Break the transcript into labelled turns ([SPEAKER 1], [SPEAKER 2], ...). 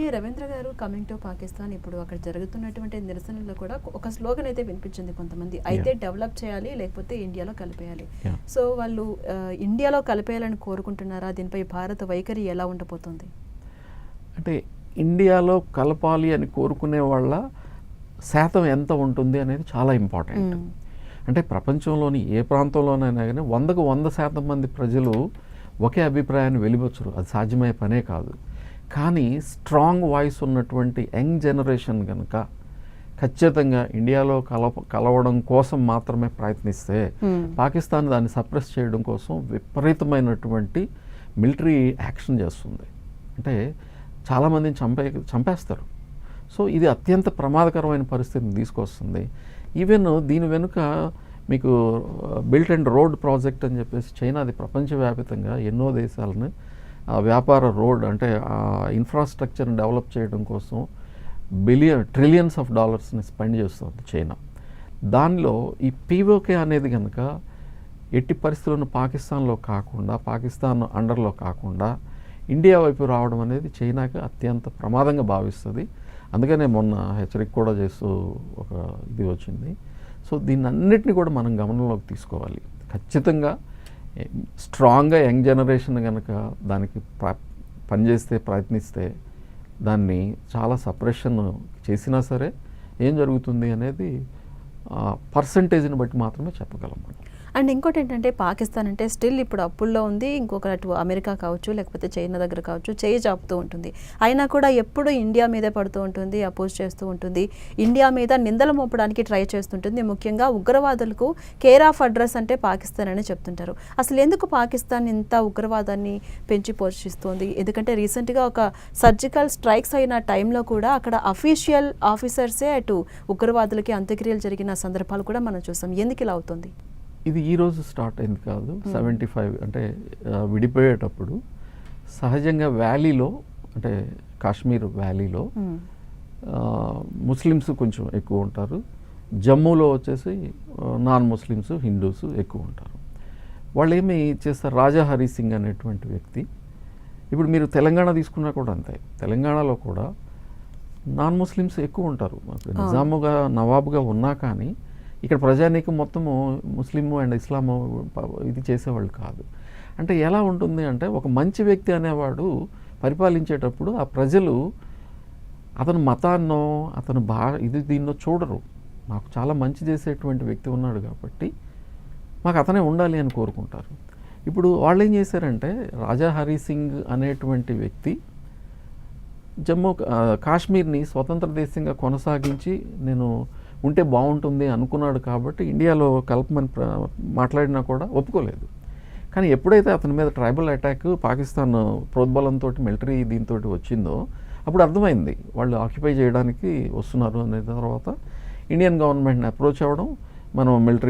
[SPEAKER 1] అలాగే రవీంద్ర గారు, coming to Pakistan, ఇప్పుడు అక్కడ జరుగుతున్నటువంటి నిరసనలో కూడా ఒక స్లోగన్ అయితే వినిపించింది కొంతమంది, అయితే డెవలప్ చేయాలి లేకపోతే ఇండియాలో కలిపేయాలి. సో వాళ్ళు ఇండియాలో కలిపేయాలని కోరుకుంటున్నారా? దీనిపై భారత వైఖరి ఎలా ఉండబోతుంది?
[SPEAKER 2] అంటే ఇండియాలో కలపాలి అని కోరుకునే వాళ్ళ శాతం ఎంత ఉంటుంది అనేది చాలా ఇంపార్టెంట్. అంటే ప్రపంచంలోని ఏ ప్రాంతంలోనైనా కానీ 100కు 100% మంది ప్రజలు ఒకే అభిప్రాయాన్ని వెలిబొచ్చరు, అది సాధ్యమయ్యే పనే కాదు. కానీ స్ట్రాంగ్ వాయిస్ ఉన్నటువంటి యంగ్ జనరేషన్ కనుక ఖచ్చితంగా ఇండియాలో కలవడం కోసం మాత్రమే ప్రయత్నిస్తే పాకిస్తాన్ దాన్ని సప్రెస్ చేయడం కోసం విపరీతమైనటువంటి మిలిటరీ యాక్షన్ చేస్తుంది. అంటే చాలామందిని చంపేస్తారు. సో ఇది అత్యంత ప్రమాదకరమైన పరిస్థితిని తీసుకొస్తుంది. ఈవెన్ దీని వెనుక మీకు బిల్ట్ అండ్ రోడ్ ప్రాజెక్ట్ అని చెప్పేసి చైనాది ప్రపంచవ్యాప్తంగా ఎన్నో దేశాలను వ్యాపార రోడ్ అంటే ఇన్ఫ్రాస్ట్రక్చర్ని డెవలప్ చేయడం కోసం ట్రిలియన్స్ ఆఫ్ డాలర్స్ని స్పెండ్ చేస్తుంది చైనా. దానిలో ఈ పీఓకే అనేది కనుక ఎట్టి పరిస్థితులను పాకిస్తాన్లో కాకుండా, పాకిస్తాన్ అండర్లో కాకుండా ఇండియా వైపు రావడం అనేది చైనాకి అత్యంత ప్రమాదంగా భావిస్తుంది. అందుకనే మొన్న హెచ్చరిక కూడా చేస్తూ ఒక ఇది వచ్చింది. సో దీన్ని అన్నిటిని కూడా మనం గమనంలోకి తీసుకోవాలి. ఖచ్చితంగా స్ట్రాంగ్గా యంగ్ జనరేషన్ కనుక దానికి పనిచేస్తే, ప్రయత్నిస్తే, దాన్ని చాలా సప్రెషన్ చేసినా సరే ఏం జరుగుతుంది అనేది పర్సంటేజ్ని బట్టి మాత్రమే చెప్పగలం.
[SPEAKER 1] అండ్ ఇంకోటి ఏంటంటే, పాకిస్తాన్ అంటే స్టిల్ ఇప్పుడు అప్పుల్లో ఉంది. ఇంకొక అటు అమెరికా కావచ్చు, లేకపోతే చైనా దగ్గర కావచ్చు, చేయి చాపుతూ ఉంటుంది. అయినా కూడా ఎప్పుడు ఇండియా మీదే పడుతూ ఉంటుంది, అపోజ్ చేస్తూ ఉంటుంది, ఇండియా మీద నిందలు మోపడానికి ట్రై చేస్తుంటుంది. ముఖ్యంగా ఉగ్రవాదులకు కేర్ ఆఫ్ అడ్రస్ అంటే పాకిస్తాన్ అని చెప్తుంటారు. అసలు ఎందుకు పాకిస్తాన్ ఇంత ఉగ్రవాదాన్ని పెంచి పోషిస్తుంది? ఎందుకంటే రీసెంట్గా ఒక సర్జికల్ స్ట్రైక్స్ అయిన టైంలో కూడా అక్కడ అఫీషియల్ ఆఫీసర్సే అటు ఉగ్రవాదులకి అంత్యక్రియలు జరిగిన సందర్భాలు కూడా మనం చూసాం. ఎందుకు ఇలా అవుతుంది?
[SPEAKER 2] ఇది ఈరోజు స్టార్ట్ అయింది కాదు. 75 అంటే విడిపోయేటప్పుడు సహజంగా వ్యాలీలో, అంటే కాశ్మీర్ వ్యాలీలో ముస్లిమ్స్ కొంచెం ఎక్కువ ఉంటారు. జమ్మూలో వచ్చేసి నాన్ ముస్లిమ్స్, హిందూస్ ఎక్కువ ఉంటారు. వాళ్ళు ఏమి చేస్తారు, రాజా హరి సింగ్ అనేటువంటి వ్యక్తి, ఇప్పుడు మీరు తెలంగాణ తీసుకున్నా కూడా అంతే, తెలంగాణలో కూడా నాన్ ముస్లిమ్స్ ఎక్కువ ఉంటారు. నిజాముగా నవాబుగా ఉన్నా కానీ ఇక్కడ ప్రజానీకం మొత్తము ముస్లిము అండ్ ఇస్లాము ఇది చేసేవాళ్ళు కాదు. అంటే ఎలా ఉంటుంది అంటే, ఒక మంచి వ్యక్తి అనేవాడు పరిపాలించేటప్పుడు ఆ ప్రజలు అతను మతాన్నో అతను దీన్నో చూడరు. మాకు చాలా మంచి చేసేటువంటి వ్యక్తి ఉన్నాడు కాబట్టి మాకు అతనే ఉండాలి అని కోరుకుంటారు. ఇప్పుడు వాళ్ళు ఏం చేశారంటే, రాజా హరి సింగ్ అనేటువంటి వ్యక్తి కాశ్మీర్ని స్వతంత్ర దేశంగా కొనసాగించి నేను ఉంటే బాగుంటుంది అనుకున్నాడు కాబట్టి ఇండియాలో కలపమని మాట్లాడినా కూడా ఒప్పుకోలేదు. కానీ ఎప్పుడైతే అతని మీద ట్రైబల్ అటాక్ పాకిస్తాన్ ప్రోద్బలంతో మిలిటరీ దీంతో వచ్చిందో అప్పుడు అర్థమైంది వాళ్ళు ఆక్యుపై చేయడానికి వస్తున్నారు అనే తర్వాత ఇండియన్ గవర్నమెంట్ని అప్రోచ్ అవ్వడం, మనం మిలిటరీ